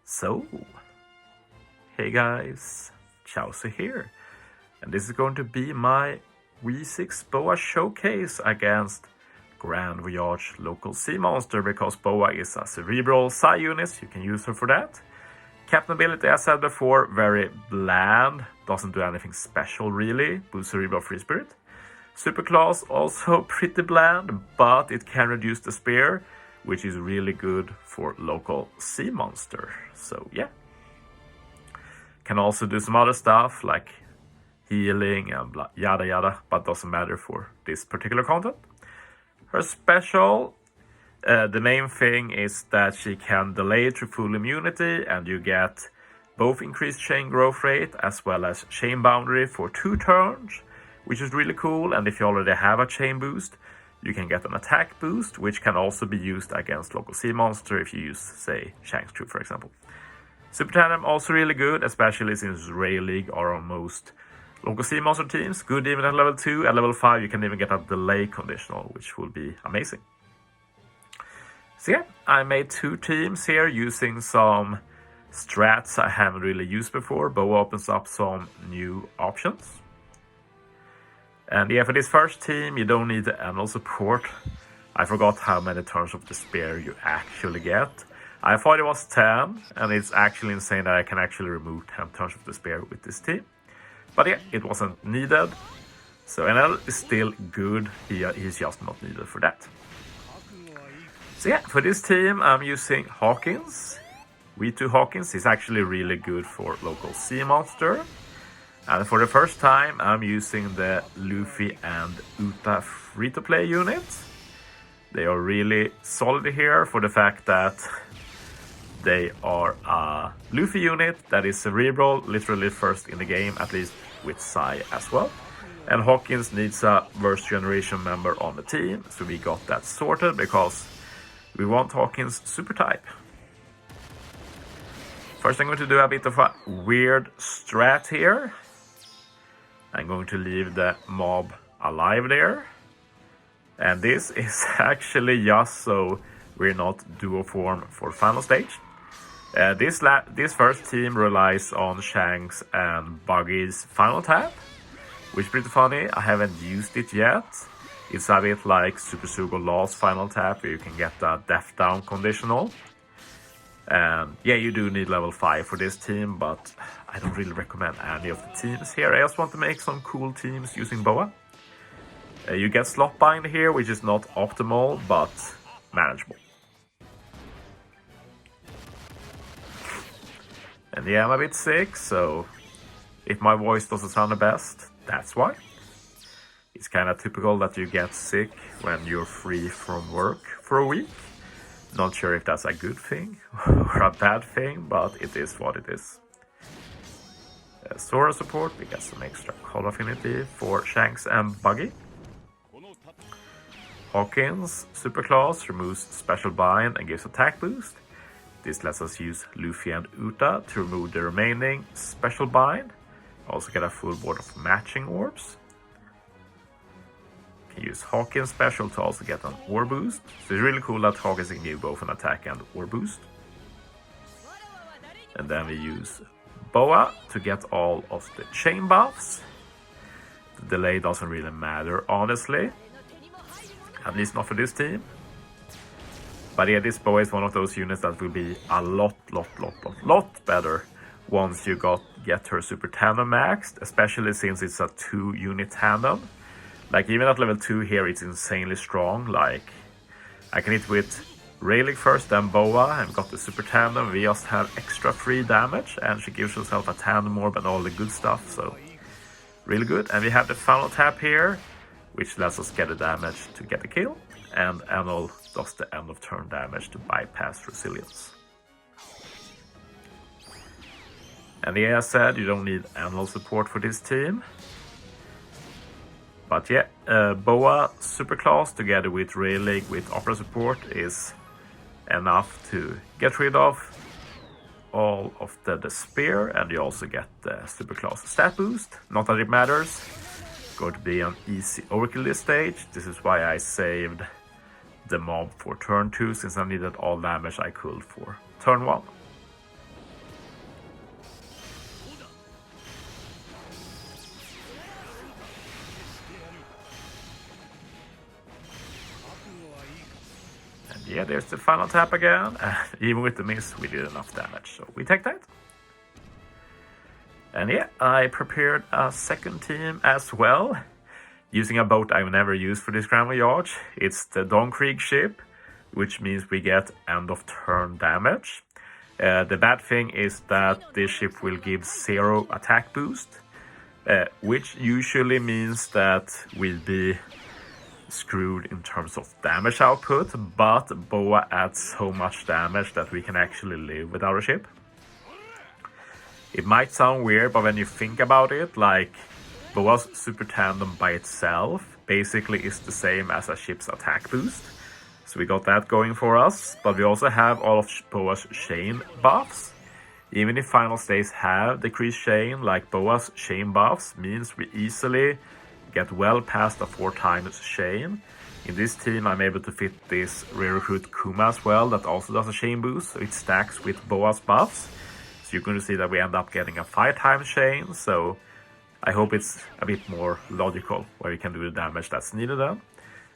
So, hey guys, Chauzu here, and this is going to be my V6 Boa showcase against Grand Voyage local sea monster, because Boa is a cerebral psi unit, you can use her for that. Captain ability, as I said before, very bland, doesn't do anything special really, boosts cerebral free spirit. Super class also pretty bland, but it can reduce the spear, which is really good for local sea monster. So yeah. Can also do some other stuff like healing and blah, yada yada, but doesn't matter for this particular content. Her special, the main thing is that she can delay to full immunity, and you get both increased chain growth rate as well as chain boundary for 2 turns, which is really cool. And if you already have a chain boost, you can get an attack boost, which can also be used against local sea monster if you use, say, Shanks 2 for example. Super Tandem also really good, especially since Ray League are on most local sea monster teams. Good even at level 2. At level 5 you can even get a delay conditional, which will be amazing. So yeah, I made 2 teams here using some strats I haven't really used before. Boa opens up some new options. And yeah, for this first team you don't need the annual support. I forgot how many turns of despair you actually get. I thought it was 10, and it's actually insane that I can actually remove 10 turns of despair with this team. But yeah, it wasn't needed. So NL is still good, he's just not needed for that. So yeah, for this team I'm using Hawkins. V2 Hawkins is actually really good for local sea monster. And for the first time I'm using the Luffy and Uta free-to-play unit. They are really solid here for the fact that they are a Luffy unit that is cerebral, literally first in the game, at least with Psi as well. And Hawkins needs a first generation member on the team, so we got that sorted because we want Hawkins super type. First I'm going to do a bit of a weird strat here. I'm going to leave the mob alive there. And this is actually just so we're not duo form for final stage. This first team relies on Shanks and Buggy's final tap, which is pretty funny. I haven't used it yet. It's a bit like Super Sugo Law's final tap, where you can get the death down conditional. And yeah, you do need level 5 for this team, but I don't really recommend any of the teams here. I just want to make some cool teams using Boa. You get slot bind here, which is not optimal, but manageable. And yeah, I'm a bit sick, so if my voice doesn't sound the best, that's why. It's kind of typical that you get sick when you're free from work for a week. Not sure if that's a good thing or a bad thing, but it is what it is. Sora support, we get some extra call affinity for Shanks and Buggy. Hawkins, super class, removes special bind and gives attack boost. This lets us use Luffy and Uta to remove the remaining special bind. Also get a full board of matching orbs. Can use Hawkins special to also get an orb boost. So it's really cool that Hawkins can give both an attack and orb boost. And then we use Boa to get all of the chain buffs. The delay doesn't really matter, honestly. At least not for this team. But yeah, this Boa is one of those units that will be a lot better once you get her Super Tandem maxed, especially since it's a 2-unit tandem. Like even at level 2 here, it's insanely strong. Like I can hit with Rayleigh first, then Boa, and got the Super Tandem. We just have extra free damage, and she gives herself a tandem orb and all the good stuff, so really good. And we have the final tap here, which lets us get the damage to get the kill, and Annual does the end of turn damage to bypass resilience. And yeah, I said you don't need Annual support for this team. But yeah, Boa Superclass together with Rayleigh with Opera support is enough to get rid of all of the despair, and you also get the Superclass stat boost. Not that it matters. going to be an easy overkill this stage. This is why I saved the mob for turn 2, since I needed all damage I could for turn 1. And yeah, there's the final tap again. Even with the miss, we did enough damage, so we take that. And yeah, I prepared a second team as well, using a boat I've never used for this Grand Voyage. It's the Donkrieg ship, which means we get end of turn damage. The bad thing is that this ship will give 0 attack boost, which usually means that we'll be screwed in terms of damage output, but Boa adds so much damage that we can actually live without a ship. It might sound weird, but when you think about it, like Boa's super tandem by itself basically is the same as a ship's attack boost. So we got that going for us, but we also have all of Boa's chain buffs. Even if final states have decreased chain, like Boa's chain buffs means we easily get well past a 4 times chain. In this team I'm able to fit this rare recruit Kuma as well, that also does a chain boost, so it stacks with Boa's buffs. So you're going to see that we end up getting a 5 times chain, so I hope it's a bit more logical where we can do the damage that's needed then.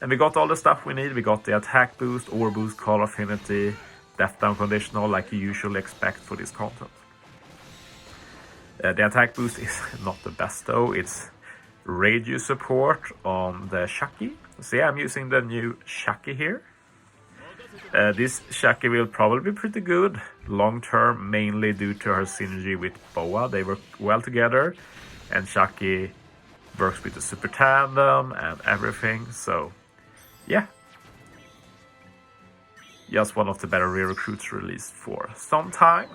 And we got all the stuff we need. We got the attack boost, ore boost, call affinity, death down conditional like you usually expect for this content. The attack boost is not the best though. It's radio support on the Shaki. So yeah, I'm using the new Shaki here. This Shaki will probably be pretty good long term, mainly due to her synergy with Boa. They work well together, and Shaki works with the super tandem and everything. So yeah, just one of the better rare recruits released for some time.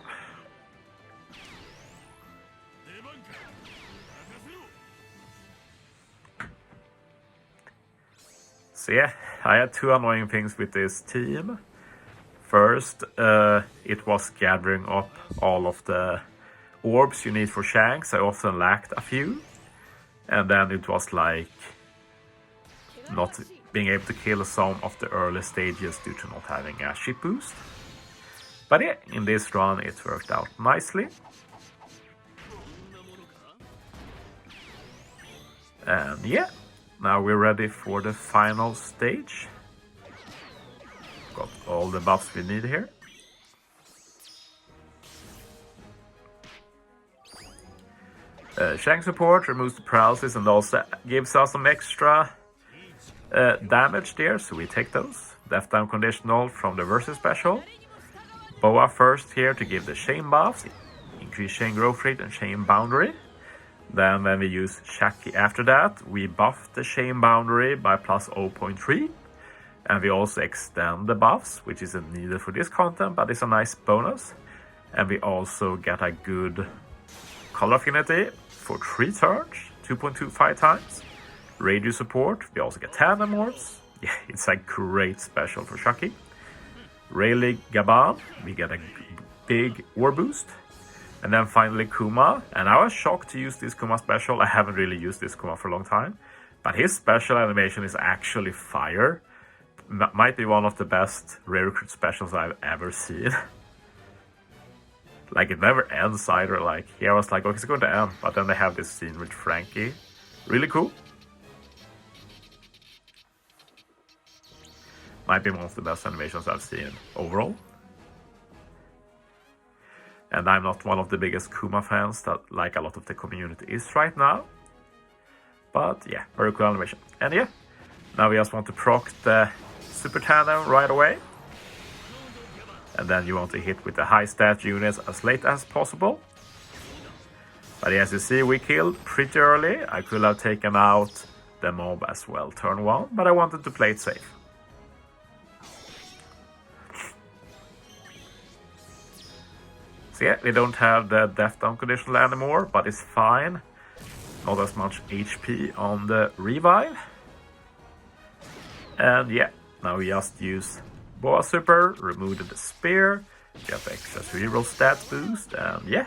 So yeah, I had 2 annoying things with this team. First, it was gathering up all of the orbs you need for Shanks. I often lacked a few. And then it was like not being able to kill some of the early stages due to not having a ship boost. But yeah, in this run it worked out nicely. And yeah, now we're ready for the final stage. Got all the buffs we need here. Shank support removes the paralysis and also gives us some extra damage there, so we take those. Death down conditional from the versus special. Boa first here to give the chain buffs, increase chain growth rate and chain boundary. Then when we use Shaki after that, we buff the chain boundary by plus 0.3. And we also extend the buffs, which isn't needed for this content, but it's a nice bonus. And we also get a good color affinity for 3 turns, 2.25 times. Radio support, we also get tandem orbs. Yeah, it's a great special for Shaki. Rayleigh Gaban, we get a big ore boost. And then finally Kuma, and I was shocked to use this Kuma special. I haven't really used this Kuma for a long time, but his special animation is actually fire. Might be one of the best rare recruit specials I've ever seen. Like, it never ends either. Like, here I was like, okay, it's going to end, but then they have this scene with Frankie. Really cool. Might be one of the best animations I've seen overall. And I'm not one of the biggest Kuma fans that like a lot of the community is right now. But yeah, very cool animation. And yeah, now we just want to proc the super tandem right away. And then you want to hit with the high stat units as late as possible. But as you see, we killed pretty early. I could have taken out the mob as well turn 1, but I wanted to play it safe. So yeah, we don't have the death down conditional anymore, but it's fine. Not as much HP on the revive. And yeah, now we just use Boa Super, remove the spear, get extra reroll stats boost, and yeah,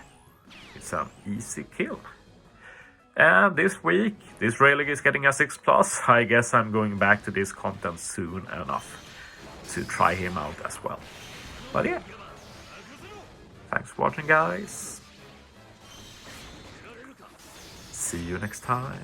it's an easy kill. And this week, this relic is getting a 6+. I guess I'm going back to this content soon enough to try him out as well. But yeah, thanks for watching, guys. See you next time.